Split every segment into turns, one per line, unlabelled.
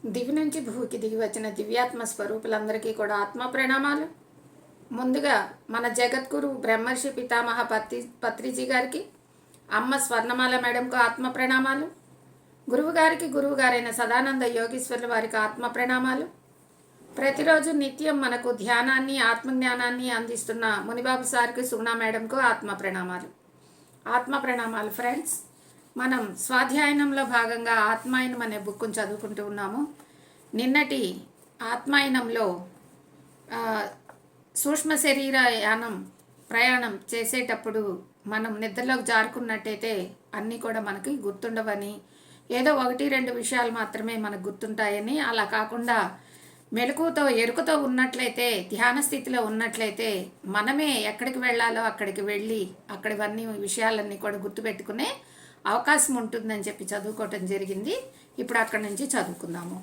దివి నుంచి భూకి దిగి వచ్చిన దివ్యాత్మ స్వరూపులందరికీ కూడా ఆత్మ ప్రణామాలు. ముందుగా మన జగద్గురు బ్రహ్మర్షి పితామహ పత్రిజీ గారికి, అమ్మ స్వర్ణమాల మేడంకు ఆత్మ ప్రణామాలు. గురువుగారికి గురువుగారైన సదానంద యోగీశ్వర్ల వారికి ఆత్మ ప్రణామాలు. ప్రతిరోజు నిత్యం మనకు ధ్యానాన్ని ఆత్మజ్ఞానాన్ని అందిస్తున్న మునిబాబు సార్కి, సుగుణ మేడంకు ఆత్మ ప్రణామాలు. ఆత్మ ప్రణామాలు ఫ్రెండ్స్. మనం స్వాధ్యాయనంలో భాగంగా ఆత్మాయనం అనే బుక్ను చదువుకుంటూ ఉన్నాము. నిన్నటి ఆత్మాయనంలో సూక్ష్మ శరీర ప్రయాణం చేసేటప్పుడు మనం నిద్రలోకి జారుకున్నట్టయితే అన్నీ కూడా మనకి గుర్తుండవని, ఏదో 1-2 విషయాలు మాత్రమే మనకు గుర్తుంటాయని, అలా కాకుండా మెలకువతో ఎరుకతో ఉన్నట్లయితే, ధ్యాన స్థితిలో ఉన్నట్లయితే మనమే ఎక్కడికి వెళ్ళాలో అక్కడికి వెళ్ళి అక్కడివన్నీ విషయాలన్నీ కూడా గుర్తుపెట్టుకునే అవకాశం ఉంటుందని చెప్పి చదువుకోవటం జరిగింది. ఇప్పుడు అక్కడి నుంచి చదువుకుందాము.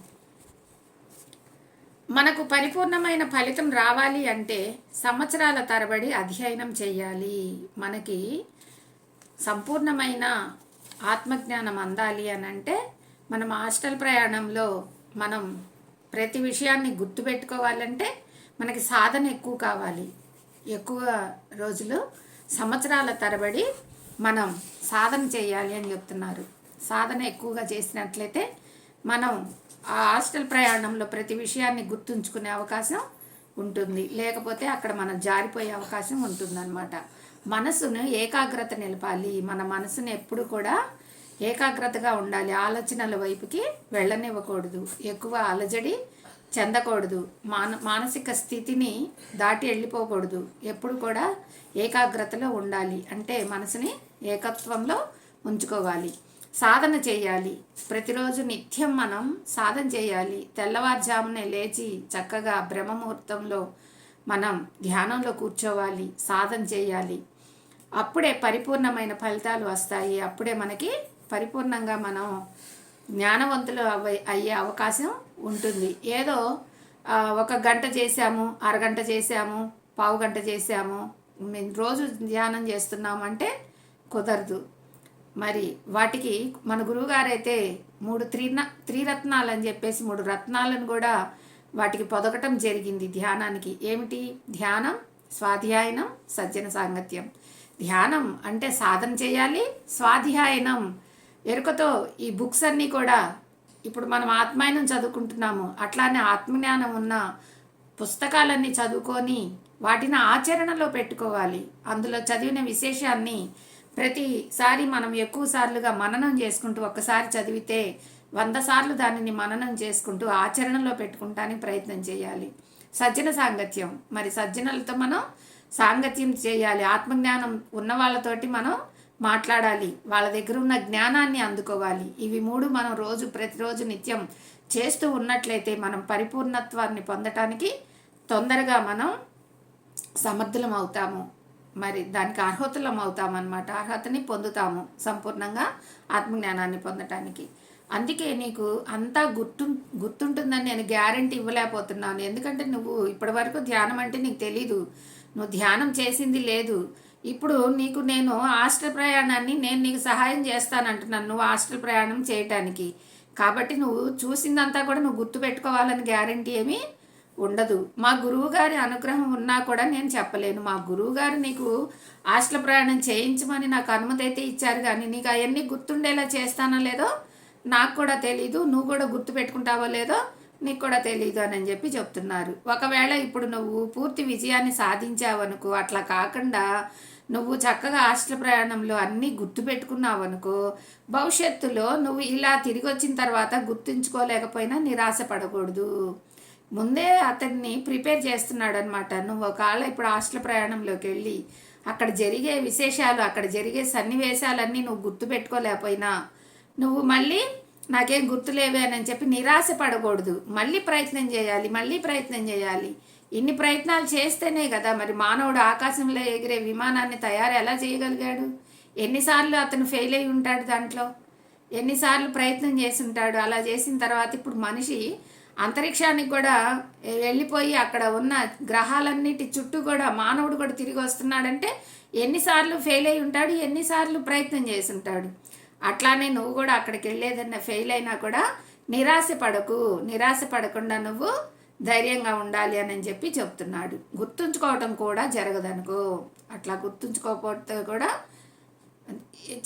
మనకు పరిపూర్ణమైన ఫలితం రావాలి అంటే సంవత్సరాల తరబడి అధ్యయనం చేయాలి. మనకి సంపూర్ణమైన ఆత్మజ్ఞానం అందాలి అని అంటే మనం హాస్టల్ ప్రయాణంలో మనం ప్రతి విషయాన్ని గుర్తుపెట్టుకోవాలంటే మనకి సాధన ఎక్కువ కావాలి. ఎక్కువ రోజులు సంవత్సరాల తరబడి మనం సాధన చేయాలి అని చెప్తున్నారు. సాధన ఎక్కువగా చేసినట్లయితే మనం ఆ హాస్టల్ ప్రయాణంలో ప్రతి విషయాన్ని గుర్తుంచుకునే అవకాశం ఉంటుంది. లేకపోతే అక్కడ మనం జారిపోయే అవకాశం ఉంటుందన్నమాట. మనసును ఏకాగ్రత నిలపాలి. మన మనసును ఎప్పుడు కూడా ఏకాగ్రతగా ఉండాలి. ఆలోచనల వైపుకి వెళ్ళనివ్వకూడదు. ఎక్కువ అలజడి చెందకూడదు. మానసిక స్థితిని దాటి వెళ్ళిపోకూడదు. ఎప్పుడు కూడా ఏకాగ్రతలో ఉండాలి. అంటే మనసుని ఏకత్వంలో ఉంచుకోవాలి. సాధన చేయాలి. ప్రతిరోజు నిత్యం మనం సాధన చేయాలి. తెల్లవారుజామునే లేచి చక్కగా బ్రహ్మముహూర్తంలో మనం ధ్యానంలో కూర్చోవాలి, సాధన చేయాలి. అప్పుడే పరిపూర్ణమైన ఫలితాలు వస్తాయి. అప్పుడే మనకి పరిపూర్ణంగా మనం జ్ఞానవంతులు అయ్యే అవకాశం ఉంటుంది. ఏదో 1 గంట చేశాము, అరగంట చేశాము, పావుగంట చేశాము, మేము రోజు ధ్యానం చేస్తున్నాము అంటే కుదరదు. మరి వాటికి మన గురువుగారైతే 3 త్రిరత్నాలు అని చెప్పేసి 3 రత్నాలను కూడా వాటికి పొదగటం జరిగింది ధ్యానానికి. ఏమిటి? ధ్యానం, స్వాధ్యాయనం, సజ్జన సాంగత్యం. ధ్యానం అంటే సాధన చేయాలి. స్వాధ్యాయనం ఎరుకతో ఈ బుక్స్ అన్నీ కూడా ఇప్పుడు మనం ఆత్మాయనం చదువుకుంటున్నాము. అట్లానే ఆత్మజ్ఞానం ఉన్న పుస్తకాలన్నీ చదువుకొని వాటిని ఆచరణలో పెట్టుకోవాలి. అందులో చదివిన విశేషాన్ని ప్రతిసారి మనం ఎక్కువ సార్లుగా మననం చేసుకుంటూ, ఒక్కసారి చదివితే 100 సార్లు దానిని మననం చేసుకుంటూ ఆచరణలో పెట్టుకుంటానికి ప్రయత్నం చేయాలి. సజ్జన సాంగత్యం, మరి సజ్జనులతో మనం సాంగత్యం చేయాలి. ఆత్మజ్ఞానం ఉన్న వాళ్ళతోటి మనం మాట్లాడాలి. వాళ్ళ దగ్గర ఉన్న జ్ఞానాన్ని అందుకోవాలి. ఇవి 3 మనం ప్రతిరోజు నిత్యం చేస్తూ ఉన్నట్లయితే మనం పరిపూర్ణత్వాన్ని పొందటానికి తొందరగా మనం సమర్థులం అవుతాము. మరి దానికి అర్హతలం అవుతామన్నమాట. అర్హతని పొందుతాము సంపూర్ణంగా ఆత్మజ్ఞానాన్ని పొందటానికి. అందుకే నీకు అంతా గుర్తుంటుందని నేను గ్యారంటీ ఇవ్వలేకపోతున్నాను. ఎందుకంటే నువ్వు ఇప్పటి వరకు ధ్యానం అంటే నీకు తెలీదు, నువ్వు ధ్యానం చేసింది లేదు. ఇప్పుడు నీకు నేను హాస్టల్ ప్రయాణాన్ని నేను నీకు సహాయం చేస్తానంటున్నాను, నువ్వు హాస్టల్ ప్రయాణం చేయటానికి. కాబట్టి నువ్వు చూసిందంతా కూడా నువ్వు గుర్తుపెట్టుకోవాలని గ్యారంటీ ఏమీ ఉండదు. మా గురువుగారి అనుగ్రహం ఉన్నా కూడా నేను చెప్పలేను. మా గురువుగారు నీకు హాస్టల్ ప్రయాణం చేయించమని నాకు అనుమతి అయితే ఇచ్చారు, కానీ నీకు అవన్నీ గుర్తుండేలా చేస్తానో లేదో నాకు కూడా తెలీదు. నువ్వు కూడా గుర్తు పెట్టుకుంటావో లేదో నీకు కూడా తెలీదు అని చెప్పి చెప్తున్నారు. ఒకవేళ ఇప్పుడు నువ్వు పూర్తి విజయాన్ని సాధించావనుకో, అట్లా కాకుండా నువ్వు చక్కగా హాస్టల్ ప్రయాణంలో అన్నీ గుర్తుపెట్టుకున్నావు అనుకో, భవిష్యత్తులో నువ్వు ఇలా తిరిగి వచ్చిన తర్వాత గుర్తుంచుకోలేకపోయినా నిరాశపడకూడదు. ముందే అతన్ని ప్రిపేర్ చేస్తున్నాడు అనమాట. నువ్వు ఒకవేళ ఇప్పుడు హాస్టల్ ప్రయాణంలోకి వెళ్ళి అక్కడ జరిగే విశేషాలు, అక్కడ జరిగే సన్నివేశాలన్నీ నువ్వు గుర్తుపెట్టుకోలేకపోయినా నువ్వు మళ్ళీ నాకేం గుర్తులేవే అని చెప్పి నిరాశపడకూడదు. మళ్ళీ ప్రయత్నం చేయాలి. ఇన్ని ప్రయత్నాలు చేస్తేనే కదా మరి మానవుడు ఆకాశంలో ఎగిరే విమానాన్ని ఎలా చేయగలిగాడు? ఎన్నిసార్లు అతను ఫెయిల్ అయి ఉంటాడు, దాంట్లో ఎన్నిసార్లు ప్రయత్నం చేసి ఉంటాడు. అలా చేసిన తర్వాత ఇప్పుడు మనిషి అంతరిక్షానికి కూడా వెళ్ళిపోయి అక్కడ ఉన్న గ్రహాలన్నిటి చుట్టూ కూడా మానవుడు కూడా తిరిగి వస్తున్నాడంటే ఎన్నిసార్లు ఫెయిల్ అయి ఉంటాడు, ఎన్నిసార్లు ప్రయత్నం చేసి ఉంటాడు. అట్లానే నువ్వు కూడా అక్కడికి వెళ్ళేదన్నా ఫెయిల్ అయినా కూడా నిరాశ పడకుండా నువ్వు ధైర్యంగా ఉండాలి అని చెప్పి చెప్తున్నాడు. గుర్తుంచుకోవటం కూడా జరగదనుకో, అట్లా గుర్తుంచుకోకపోతే కూడా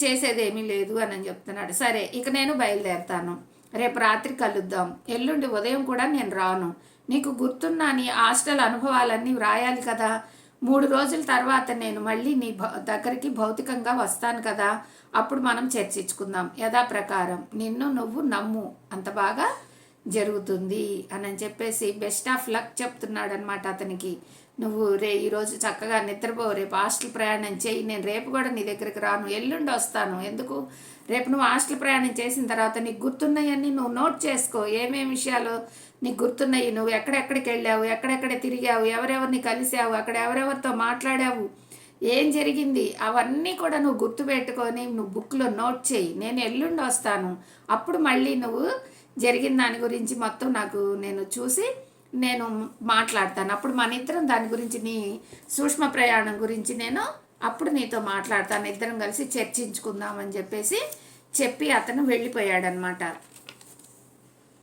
చేసేదేమీ లేదు అని చెప్తున్నాడు. సరే, ఇక నేను బయలుదేరుతాను. రేపు రాత్రి కలుద్దాం. ఎల్లుండి ఉదయం కూడా నేను రాను. నీకు గుర్తున్న నీ హాస్టల్ అనుభవాలన్నీ వ్రాయాలి కదా. 3 రోజుల తర్వాత నేను మళ్ళీ నీ దగ్గరికి భౌతికంగా వస్తాను కదా. అప్పుడు మనం చర్చించుకుందాం. యథాప్రకారం నిన్ను నువ్వు నమ్ము, అంత బాగా జరుగుతుంది అని చెప్పేసి బెస్ట్ ఆఫ్ లక్ చెప్తున్నాడు అనమాట అతనికి. నువ్వు ఈరోజు చక్కగా నిద్రపో, రేపు హాస్టల్ ప్రయాణం చేయి. నేను రేపు కూడా నీ దగ్గరికి రాను, ఎల్లుండి వస్తాను. ఎందుకు, రేపు నువ్వు హాస్టల్ ప్రయాణం చేసిన తర్వాత నీకు గుర్తున్నాయన్నీ నువ్వు నోట్ చేసుకో. ఏమేమి విషయాలు నీకు గుర్తున్నాయి, నువ్వు ఎక్కడెక్కడికి వెళ్ళావు, ఎక్కడెక్కడ తిరిగావు, ఎవరెవరిని కలిసావు, అక్కడ ఎవరెవరితో మాట్లాడావు, ఏం జరిగింది, అవన్నీ కూడా నువ్వు గుర్తుపెట్టుకొని నువ్వు బుక్లో నోట్ చేయి. నేను ఎల్లుండి వస్తాను. అప్పుడు మళ్ళీ నువ్వు జరిగిన దాని గురించి మొత్తం నేను చూసి నేను మాట్లాడతాను. అప్పుడు మన ఇద్దరం దాని గురించి, నీ సూక్ష్మ ప్రయాణం గురించి నేను అప్పుడు నీతో మాట్లాడతాను. ఇద్దరం కలిసి చర్చించుకుందామని చెప్పి అతను వెళ్ళిపోయాడనమాట.